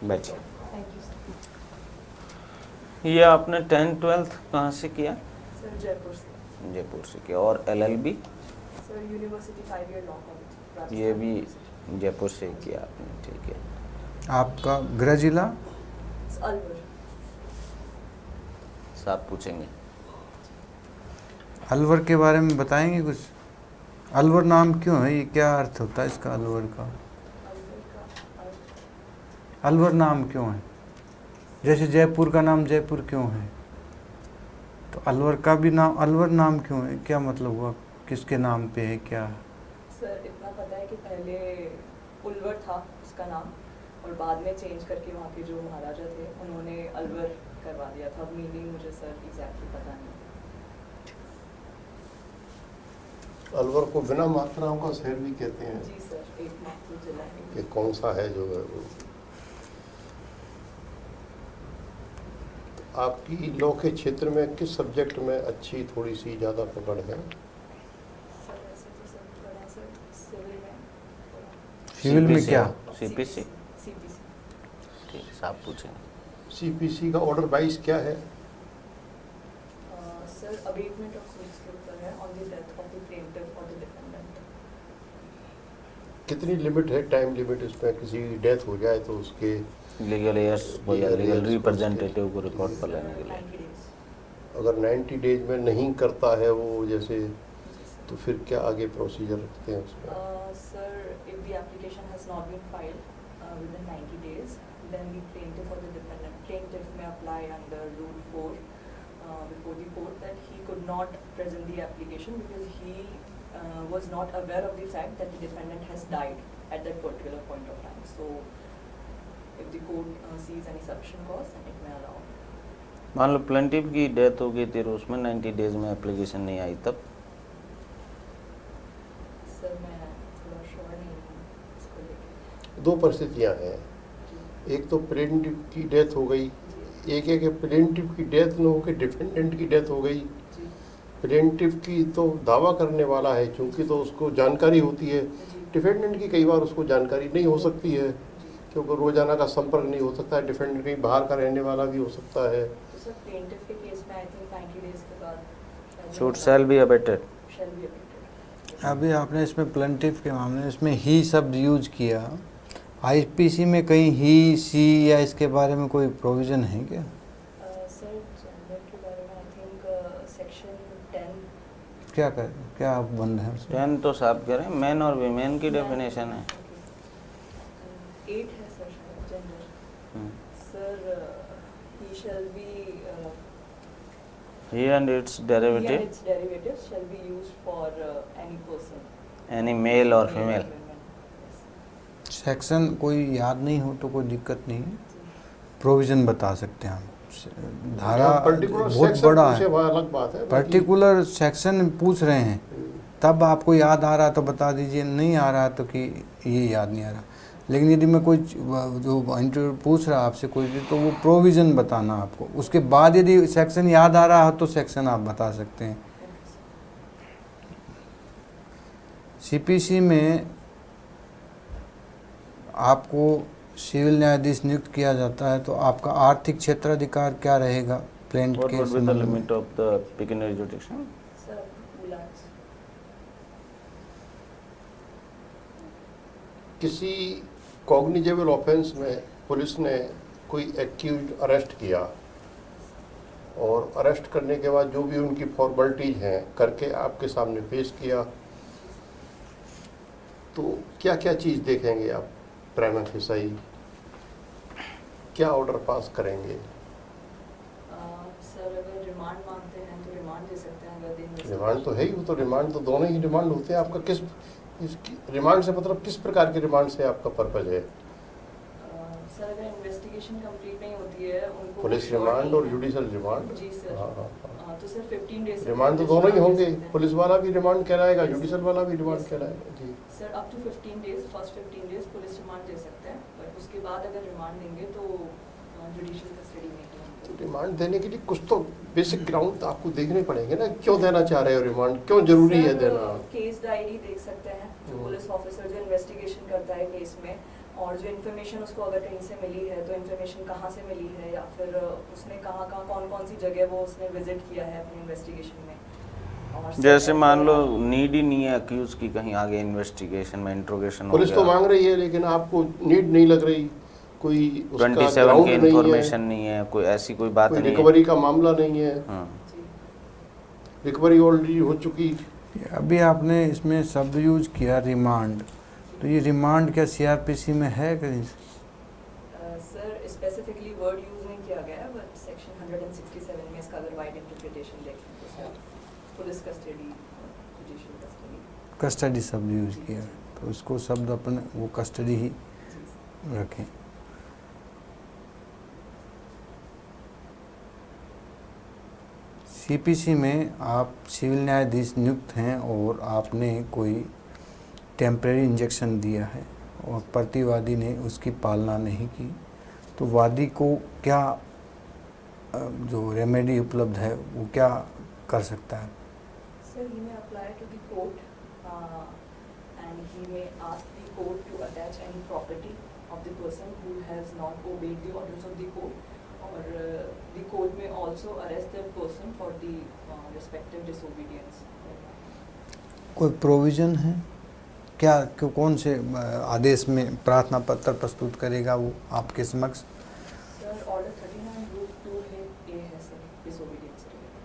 बैठिए। ये आपने 10th-12th कहाँ से किया? सर जयपुर से। जयपुर से किया। और LLB? Sir university 5 year law college. ये भी जयपुर से किया आपने, ठीक है। आपका गृह जिला? अलवर। साहब पूछेंगे। अलवर के बारे में बताएंगे कुछ? अलवर नाम क्यों है, ये क्या अर्थ होता है इसका अलवर का? अलवर नाम क्यों है? जैसे जयपुर का नाम जयपुर क्यों है, तो अलवर का भी नाम अलवर नाम क्यों है? क्या मतलब हुआ, किसके नाम पे है क्या? सर इतना पता है कि पहले उल्वर था उसका नाम, और बाद में चेंज करके वहाँ के जो महाराजा थे उन्होंने अलवर करवा दिया था। मीनिंग मुझे सर एग्जैक्टली पता नहीं। अलवर को बिना मात्राओं का शहर भी कहते हैं। जी सर, एकमात्र जिला है। कि कौन सा है जो है वो? आपकी लॉ के क्षेत्र में किस सब्जेक्ट में अच्छी थोड़ी सी ज़्यादा पकड़ है? सर वैसे तो सब पढ़ा सर, सिविल में। सिविल में क्या? CPC? CPC। ठीक, साहब पूछेंगे। CPC का ऑर्डर 22 क्या है? सर अबेटमेंट ऑफ सूट्स के ऊपर है, on the death of the plaintiff और द डिफेंडेंट। कितनी लिमिट है, टाइम लिमिट इसमें? किसी की डेथ हो जाए तो उसके लीगल एयर्स को या Legal लीगल heirs रिप्रेजेंटेटिव को रिकॉर्ड पर लेने के लिए। 90 days। अगर 90 डेज में नहीं करता है वो, जैसे, तो फिर क्या आगे प्रोसीजर रखते हैं उसमें? Sir, if the application has not been filed within 90 days, then the plaintiff or the defendant, plaintiff may apply under Rule 4 before the court that he could not present the application because he was not aware of the fact that the defendant has died at that particular point of time. So, if the court sees any sufficient cause, then it may allow. मान लो plaintiff की death हो गई तेरे उसमें 90 days में application नहीं आई तब? Sir मैं थोड़ा श्योर नहीं हूँ इसको लेकर। दो परिस्थितियाँ हैं। एक तो प्लेंटिफ की डेथ हो गई, एक है कि प्लेंटिफ की डेथ न हो के डिफेंडेंट की डेथ हो गई। जी प्लेंटिफ की तो दावा करने वाला है क्योंकि तो उसको जानकारी होती है। जी डिफेंडेंट की कई बार उसको जानकारी नहीं हो सकती है क्योंकि रोजाना का संपर्क नहीं हो सकता है। डिफेंडेंट कहीं बाहर का रहने वाला भी हो सकता है। तो सर प्लेंटिफ के केस में आई थिंक 90 डेज के बाद suit shall be abetted. Shall be abetted. अभी आपने इसमें प्लेंटिफ के मामले में इसमें ही शब्द यूज किया, IPC में कहीं ही सी या इसके बारे में कोई प्रोविज़न है क्या? सर जेंडर के बारे में आई थिंक सेक्शन 10। क्या बंद है उसमें? 10 तो साहब कह रहे हैं मैन और वीमेन की डेफिनेशन है। 8 है सर शायद gender. Sir he shall be he and it's he and derivative, its derivatives shall be used for any person. Any male और Male or female. women. Yes. Section कोई याद नहीं हो तो कोई दिक्कत नहीं है, प्रोविज़न बता सकते हैं हम। धारा पर्टिकुलर बहुत सेक्शन बड़ा पूछे है, वह अलग बात है। पर्टिकुलर सेक्शन पूछ रहे हैं, तब आपको याद आ रहा तो बता दीजिए, नहीं आ रहा तो कि ये याद नहीं आ रहा। लेकिन यदि मैं कोई जो इंटरव्यू पूछ रहा आपसे कोई भी, तो वो प्रोविज़न बताना आपको, उसके बाद यदि सेक्शन याद आ रहा हो तो सेक्शन आप बता सकते हैं। CPC में आपको सिविल न्यायाधीश नियुक्त किया जाता है, तो आपका आर्थिक क्षेत्राधिकार क्या रहेगा प्लेंट व्हाट के वुड बी द संबंध में? Limit of the pecuniary jurisdiction? Sir, 2 lakhs. किसी कॉग्निजेबल ऑफेंस में पुलिस ने कोई एक्यूज अरेस्ट किया और अरेस्ट करने के बाद जो भी उनकी फॉर्मेलिटीज हैं करके आपके सामने पेश किया, तो क्या क्या चीज़ देखेंगे आप? प्राइमा फेसाई क्या ऑर्डर पास करेंगे? सर अगर रिमांड मांगते हैं तो रिमांड दे सकते हैं। अगर दिन रिमांड तो है ही, वो तो रिमांड तो दोनों ही रिमांड होते हैं। आपका किस इसकी रिमांड से मतलब किस प्रकार के रिमांड से आपका पर्पज है? सर अगर इन्वेस्टिगेशन कंप्लीट नहीं होती है उनको पुलिस रिमांड और जुडिशल रिमांड। जी सर। हाँ हाँ हाँ। तो सर 15 डेज रिमांड तो दोनों ही होंगे, पुलिस वाला भी रिमांड कहलाएगा, जुडिशल वाला भी रिमांड कहलाएगा। जी sir up to 15 days, first 15 days police remand दे सकते हैं, बट उसके बाद अगर रिमांड देंगे तो जुडिशियल कस्टडी में तो रिमांड देने के लिए कुछ तो बेसिक ग्राउंड तो आपको देखने पड़ेंगे ना, क्यों देना चाह रहे हो रिमांड, क्यों जरूरी है देना? केस डायरी देख सकते हैं, जो पुलिस ऑफिसर जो इन्वेस्टिगेशन करता है केस में और जो इन्फॉर्मेशन उसको अगर कहीं से मिली है तो इन्फॉर्मेशन कहाँ से मिली है, या फिर उसने कहाँ कहाँ कौन कौन सी जगह वो उसने विजिट किया है अपनी इन्वेस्टिगेशन में। और जैसे मान लो नीड ही नहीं है अक्यूज की कहीं आगे इन्वेस्टिगेशन में इंट्रोगेशन हो पुलिस तो मांग रही है लेकिन आपको नीड नहीं लग रही, कोई उसका 27 ग्राउंड की नहीं इंफॉर्मेशन है, नहीं है, कोई ऐसी कोई बात कोई नहीं है। रिकवरी का मामला नहीं है, हाँ। जी। रिकवरी ऑलरेडी हो चुकी। अभी आपने इसमें शब्द यूज किया रिमांड, तो ये रिमांड क्या सीआरपीसी में है कहीं से? सर स्पेसिफिकली वर्ड यूज नहीं किया गया है, बट सेक्शन 167 में इसका अगर वाइड इंटरप्रिटेशन देखें तो sir police custody, judicial custody. Custody शब्द यूज किया है, तो उसको शब्द अपने वो कस्टडी ही रखें। सीपीसी में आप सिविल न्यायाधीश नियुक्त हैं और आपने कोई टेम्परेरी इंजेक्शन दिया है और प्रतिवादी ने उसकी पालना नहीं की, तो वादी को क्या जो रेमेडी उपलब्ध है वो क्या कर सकता है? Sir, he may apply to the court and he may ask the court to attach any property of the person who has not obeyed the orders of the court, or the court may also arrest that person for the respective disobedience. कोई provision है क्या कि कौन से आदेश में प्रार्थना पत्र प्रस्तुत करेगा वो आपके समक्ष? Sir, order 39 group 2 A है sir, disobedience related.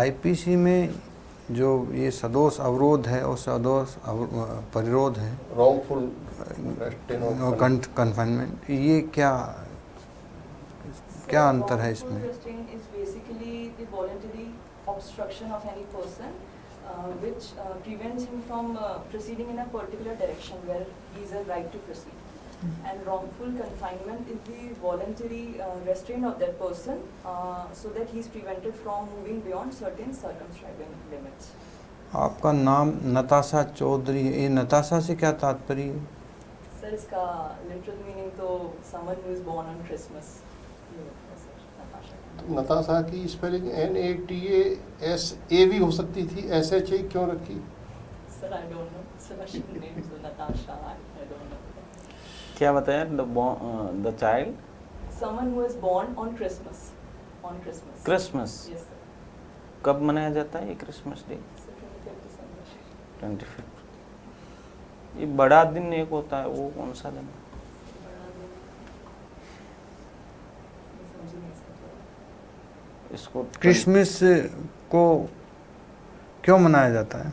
आईपीसी में जो ये सदोष अवरोध है और सदोष परिरोध है, रॉन्गफुल कन्फाइनमेंट, ये क्या अंतर है इसमें? Wrongful restraint is basically the voluntary obstruction of any person which prevents him from proceeding in a particular direction where he is a right to proceed. And wrongful confinement is the voluntary restraint of that person so that he is prevented from moving beyond certain circumscribing limits. आपका नाम नताशा चौधरी है, ये नताशा से क्या तात्पर्य है? Sir, इसका literal meaning तो someone who is born on Christmas. ये होता है sir, नताशा। नताशा की स्पेलिंग NATASA भी हो सकती थी, SHA क्यों रखी? Sir, I don't know. Sir, Russian name is Natasha. I don't know. क्या बताया? The child Someone who is born on Christmas. On Christmas. Christmas Yes, sir. कब मनाया जाता है ये Christmas day? So 25th December. 25। ये बड़ा दिन एक होता है, वो कौन सा दिन? बड़ा दिन। मैं समझी नहीं सकती। इसको क्रिसमस को क्यों मनाया जाता है?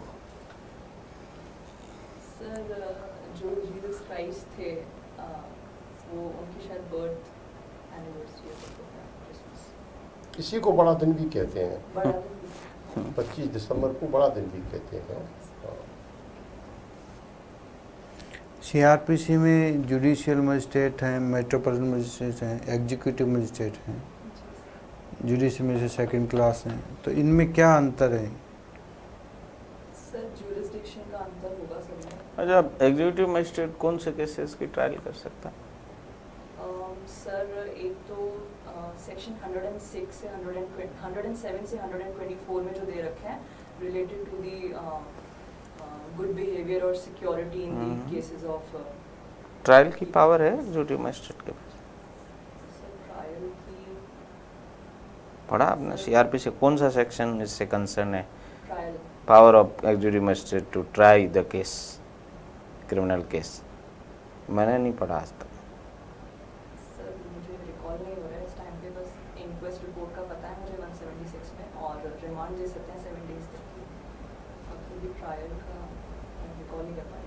सर, जो जीसस क्राइस्ट थे वो उनकी शायद बर्थ एनिवर्सरी होता है क्रिसमस। इसी को बड़ा दिन भी कहते हैं, बड़ा दिन भी। 25 दिसंबर को बड़ा दिन भी कहते हैं। सीआरपीसी में जुडिशियल मजिस्ट्रेट हैं, मेट्रोपॉलिटन मजिस्ट्रेट हैं, एग्जीक्यूटिव मजिस्ट्रेट हैं, जुडिशियल मजिस्ट्रेट सेकंड क्लास हैं, तो इनमें क्या अंतर है? सर, ज्यूरिसडिक्शन का अंतर होगा सर में। अच्छा, एग्जीक्यूटिव मजिस्ट्रेट कौन से केसेस की ट्रायल कर सकता है? सर, एक तो सेक्शन 106 से 107 से 124 में जो दे रखे हैं related to the good behaviour और security in the cases of trial की पावर है एग्जीक्यूटिव मजिस्ट्रेट के पास? सर, ट्रायल की पढ़ा आपने सीआरपी से कौन सा सेक्शन इससे कंसर्न है? Trial. Power of executive magistrate to try the case, criminal case. मैंने नहीं पढ़ा आज तक। सर, मुझे रिकॉल नहीं हो रहा है इस टाइम पे, बस इंक्वेस्ट रिपोर्ट का पता है मुझे 176 में, और रिमांड दे सकते हैं 7 डेज तक की। बाकी भी ट्रायल का रिकॉल नहीं कर पा रही।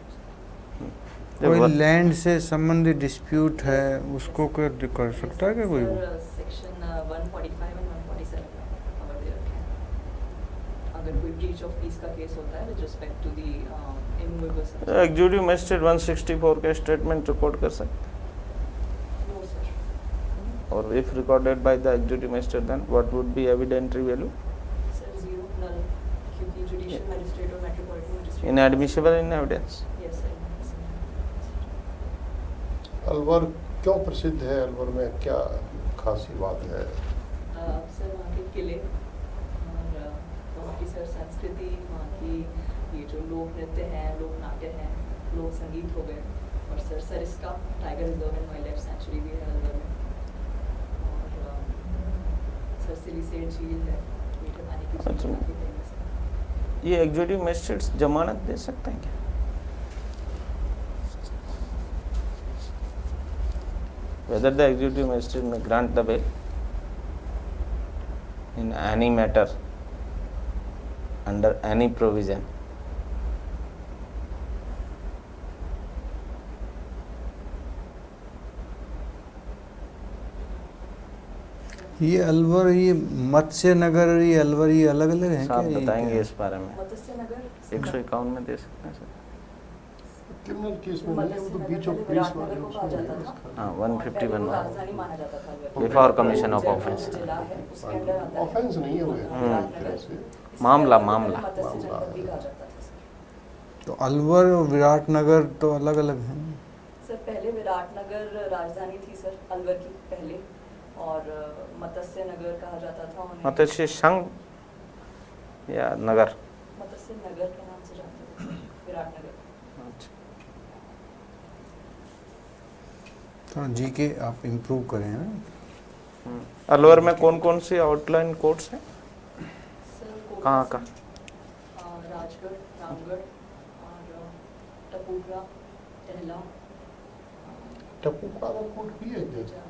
कोई लैंड से संबंधित डिस्प्यूट है उसको कर सकता है क्या कोई? सर, सेक्शन 145 एंड 147 में कवर दे रखे हैं। अगर कोई ब्रीच ऑफ पीस का केस होता है with respect to the immovable. Executive magistrate 164 के स्टेटमेंट रिकॉर्ड कर सकते हैं, नो सर। और if recorded by the executive magistrate then what would be evidentiary value? Sir, 0 null, क्योंकि जुडिशियल मजिस्ट्रेट और metropolitan magistrate inadmissible in evidence. Yes sir. Alwar क्यों प्रसिद्ध है? अलवर में क्या खासी बात है? सर, वहाँ के किले और वहाँ की सर संस्कृति, वहाँ की ये जो लोक नृत्य हैं, लोक नाट्य हैं, लोक संगीत हो गए, और sir Sariska tiger reserve and wild life sanctuary भी है अलवर में, और सर सिलीसेट झील है, मीठे पानी की झील अच्छा। काफ़ी फेमस है। ये एग्जीक्यूटिव मजिस्ट्रेट जमानत दे सकते हैं क्या? Whether the executive magistrate may grant the bail in any matter under any provision. ये अलवर, ये मत्स्य नगर, ये अलवर, ये अलग अलग हैं क्या? आप ये बताएंगे क्या? इस बारे में? मत्स्य नगर 151 में दे सकते हैं सर? क्रिमिनल केस में नहीं है, वो तो बीच ऑफ पीस विराट वाले नगर को उसमें कहा नहीं जाता है था। उसका। हाँ, और पहले वो 151 राजधानी माना जाता था Alwar. Before commission of Jaipur offence. जो जिला है उसके अंडर आता है। ऑफेंस नहीं है वो एक विराट तरह नगर। से। इसके मामला- अंदर मामला। मत्स्य जनपद भी कहा जाता था सर। तो अलवर और विराटनगर तो अलग अलग हैं। सर पहले विराटनगर राजधानी थी सर अलवर की पहले, और मत्स्य नगर कहा जाता था उन्हें। मत्स्य संघ या नगर? मत्स्य नगर के नाम से जानते थे विराटनगर। थोड़ा जी के आप इम्प्रूव करें ना। अलवर में कौन कौन सी आउटलाइन कोर्ट्स हैं? सर कोटा कहाँ से, का? राजगढ़, रामगढ़ और टपूरा, टहला, टपुका का कोर्ट भी है क्या?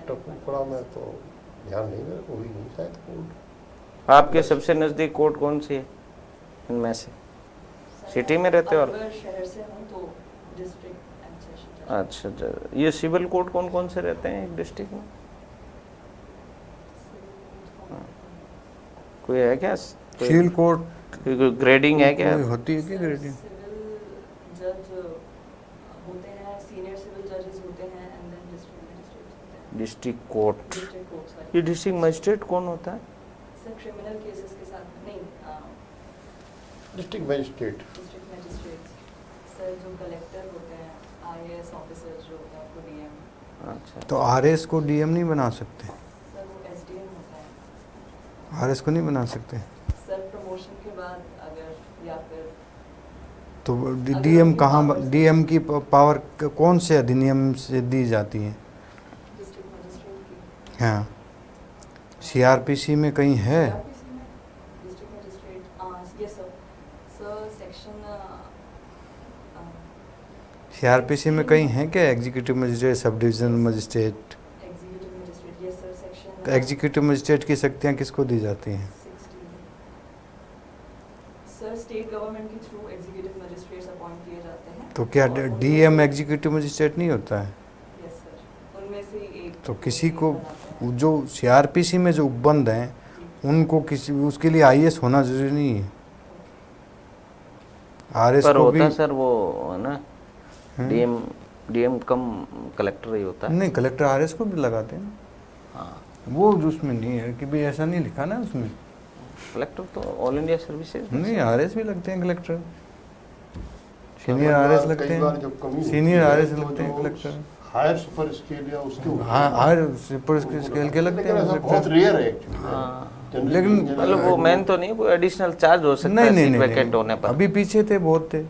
टपुकड़ा में तो ध्यान नहीं मेरे को, भी नहीं शायद कोर्ट। आपके सबसे नज़दीक कोर्ट कौन सी है इनमें से? सिटी में रहते हो? अलवर शहर से हूँ तो डिस्ट्रिक्ट एंड सेशन। अच्छा अच्छा। ये सिविल कोर्ट कौन कौन से रहते हैं एक डिस्ट्रिक्ट में? कोई है क्या? सिविल कोर्ट ग्रेडिंग है क्या? कोई होती है क्या ग्रेडिंग? सिविल जज होते हैं, सीनियर सिविल जजेस होते हैं, एंड देन डिस्ट्रिक्ट मजिस्ट्रेट्स होते हैं। District court. डिस्ट्रिक्ट कोर्ट्स वाले। ये डिस्ट्रिक्ट मजिस्ट्रेट कौन होता है? सर क्रिमिनल केसेस के साथ नहीं, district magistrate. District magistrates sir जो कलेक्टर होते हैं, आईएएस ऑफिसर्स जो होते हैं उनको डीएम। अच्छा। तो आरएस को डीएम नहीं बना सकते? सर वो एसडीएम होता है। आरएस को नहीं बना सकते? सर प्रमोशन के बाद अगर या फिर तो अगर डीएम उनकी कहाँ, powers- डीएम की पावर कौन से अधिनियम से दी जाती है? डिस्ट्रिक्ट मजिस्ट्रेट की हाँ, सीआरपीसी में कहीं है? CRPC में district magistrate, yes sir. Sir section CrPC में कहीं है क्या एग्जीक्यूटिव मजिस्ट्रेट, सब divisional magistrate? Executive magistrate, yes sir. Section तो एग्जीक्यूटिव मजिस्ट्रेट की शक्तियाँ किसको दी जाती हैं? 16 सर स्टेट गवर्नमेंट के थ्रू एग्जीक्यूटिव मजिस्ट्रेट्स अपॉइंट किए जाते हैं। तो क्या और उनमें डीएम से- एग्जीक्यूटिव मजिस्ट्रेट नहीं होता है? यस सर, उनमें से एक तो किसी को बनाते हैं। जो सीआरपीसी में जो उपबंध हैं जी। उनको किसी, उसके लिए आईएएस होना जरूरी नहीं है। आरएस पर को भी होता है सर वो है ना, हैं? डीएम कम कलेक्टर ही होता है। नहीं, कलेक्टर आरएस को भी लगाते हैं। हाँ, वो उसमें नहीं है कि भाई ऐसा नहीं लिखा ना उसमें। कलेक्टर तो ऑल इंडिया सर्विसेज नहीं, आरएस भी लगते हैं कलेक्टर, सीनियर आरएस लगते कई बार हैं, जब कमी सीनियर होती है, आरएस तो लगते हैं जो कलेक्टर। हायर सुपर स्केल या उसके ऊपर हाँ, हर सुपर स्केल के लगते लेकिन हैं ऐसा बहुत कलेक्टर। रेयर है एक्चुअली। हाँ। लेकिन मतलब वो मेन तो नहीं, कोई एडिशनल चार्ज हो सकता नहीं है नहीं सीट नहीं, वैकेंट होने नहीं। पर। अभी पीछे थे, बहुत थे,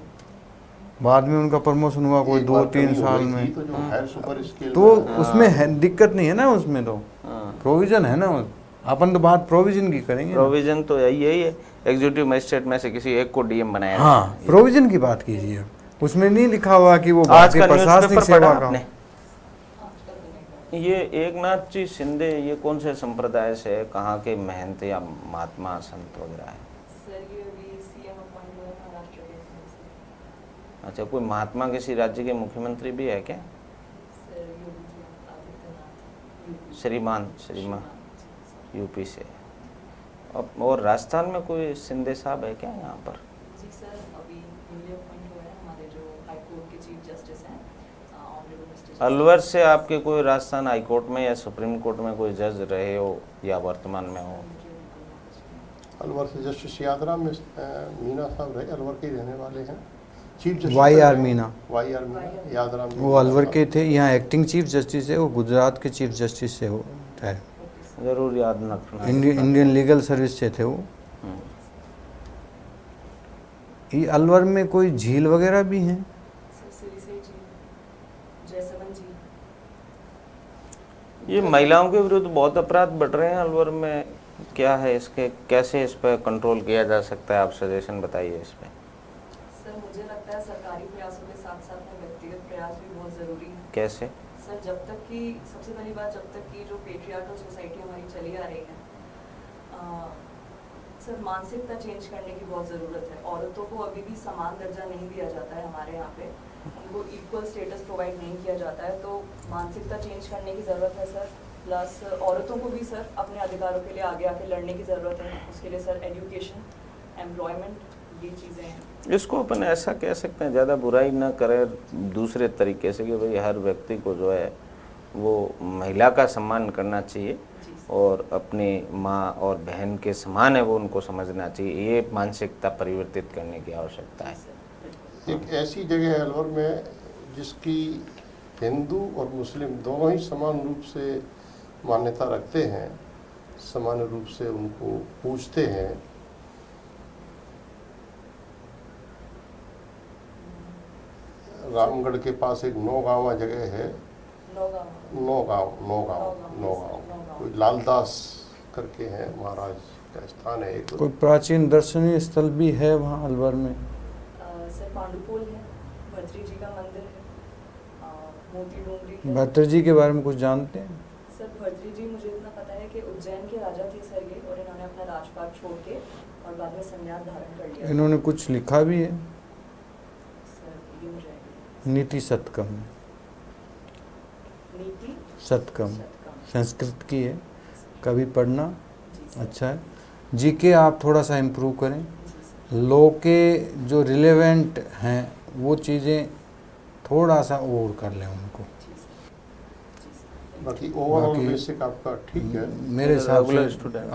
बाद में उनका प्रमोशन हुआ कोई 2-3 साल में। तो जो हायर सुपर स्केल तो उसमें दिक्कत नहीं है ना, उसमें तो हाँ। प्रोविजन है ना। अपन तो बात प्रोविजन की करेंगे ना। प्रोविजन तो यही है, एग्जीक्यूटिव मजिस्ट्रेट में से किसी एक को डीएम बनाया जाए। हाँ, प्रोविजन की बात कीजिए। उसमें नहीं लिखा हुआ कि वो आज भारतीय का प्रशासनिक न्यूज़पेपर पढ़ा सेवा का। आपने? आजकल तो नहीं कर ये एकनाथ जी शिंदे ये कौन से संप्रदाय से है, कहाँ के महंत या महात्मा संत वगैरह है? सर ये अभी सीएम अपॉइंट हुए हैं महाराष्ट्र के तरफ से। अच्छा, कोई महात्मा किसी राज्य के मुख्यमंत्री भी है क्या? Sir Yogi Adityanath UP. श्रीमान यूपी से। और राजस्थान में कोई शिंदे साहब है क्या यहाँ पर? जी सर, अभी न्यूली अपॉइंट हुए हैं हमारे जो हाई कोर्ट के चीफ जस्टिस हैं, ऑनरेबल मिस्टर अलवर से आपके कोई राजस्थान हाई कोर्ट में या सुप्रीम कोर्ट में कोई जज रहे हो या वर्तमान में हो? अलवर से जस्टिस यादराम मीना साहब रहे, अलवर के ही रहने वाले हैं। Chief justice YR Meena. YR Meena, Yadram वो अलवर के थे, यहाँ एक्टिंग चीफ जस्टिस है, वो गुजरात के चीफ जस्टिस से हो है। ज़रूर याद रखना। इंडियन लीगल सर्विस से थे वो। हम्म। ये अलवर में कोई झील वगैरह भी हैं? सर सिरिसे झील, जयसमन झील। ये महिलाओं के विरुद्ध बहुत अपराध बढ़ रहे हैं अलवर में, क्या है इसके, कैसे इस पर कंट्रोल किया जा सकता है? आप सजेशन बताइए इस पर। सर मुझे लगता है सरकारी प्रयासों के साथ साथ में व्यक्तिगत प्रयास भी बहुत ज़रूरी है। कैसे? सर जब तक कि सबसे पहली बात, जब तक कि जो पेट्रियार्कल सोसाइटी हमारी चली आ रही है, सर मानसिकता चेंज करने की बहुत ज़रूरत है। औरतों को अभी भी समान दर्जा नहीं दिया जाता है हमारे यहाँ पे, उनको इक्वल स्टेटस प्रोवाइड नहीं किया जाता है, तो मानसिकता चेंज करने की ज़रूरत है सर। प्लस औरतों को भी सर अपने अधिकारों के लिए आगे आके लड़ने की ज़रूरत है। उसके लिए सर एजुकेशन, एम्प्लॉयमेंट, ये चीज़ें हैं। इसको अपन ऐसा कह सकते हैं, ज़्यादा बुराई ना करें दूसरे तरीके से, कि भाई हर व्यक्ति को जो है वो महिला का सम्मान करना चाहिए जी सर। और अपनी माँ और बहन के समान है वो उनको समझना चाहिए। ये मानसिकता परिवर्तित करने की आवश्यकता है। जी सर, बिल्कुल। एक ऐसी जगह है अलवर में जिसकी हिंदू और मुस्लिम दोनों ही समान रूप से मान्यता रखते हैं, समान रूप से उनको पूजते हैं। रामगढ़ के पास एक नौगांवा जगह है, नौगांव। नौगांव नौगांव। कोई लालदास करके है, महाराज का स्थान है एक। कोई प्राचीन दर्शनीय स्थल भी है वहाँ अलवर में? सर पांडुपोल है, भद्री जी का मंदिर है, मोती डोंगरी है। भद्र जी के बारे में कुछ जानते हैं? सर भद्री जी मुझे इतना पता है कि उज्जैन के राजा थे सर ये, और इन्होंने अपना राजपाट छोड़ के और बाद में संन्यास धारण कर लिया। इन्होंने कुछ लिखा भी है? सर ये मुझे idea नीति सतकम, नहीं। नीति सतकम शतकम। संस्कृत की है, कभी पढ़ना जी सर। अच्छा है। जीके आप थोड़ा सा इम्प्रूव करें। जी सर। लॉ के जो रिलेवेंट हैं वो चीज़ें थोड़ा सा और कर लें उनको। जी सर। जी सर। बाकी ओवरऑल बाकी- बेसिक आपका ठीक है। मेरे हिसाब रेगुलर से स्टूडेंट।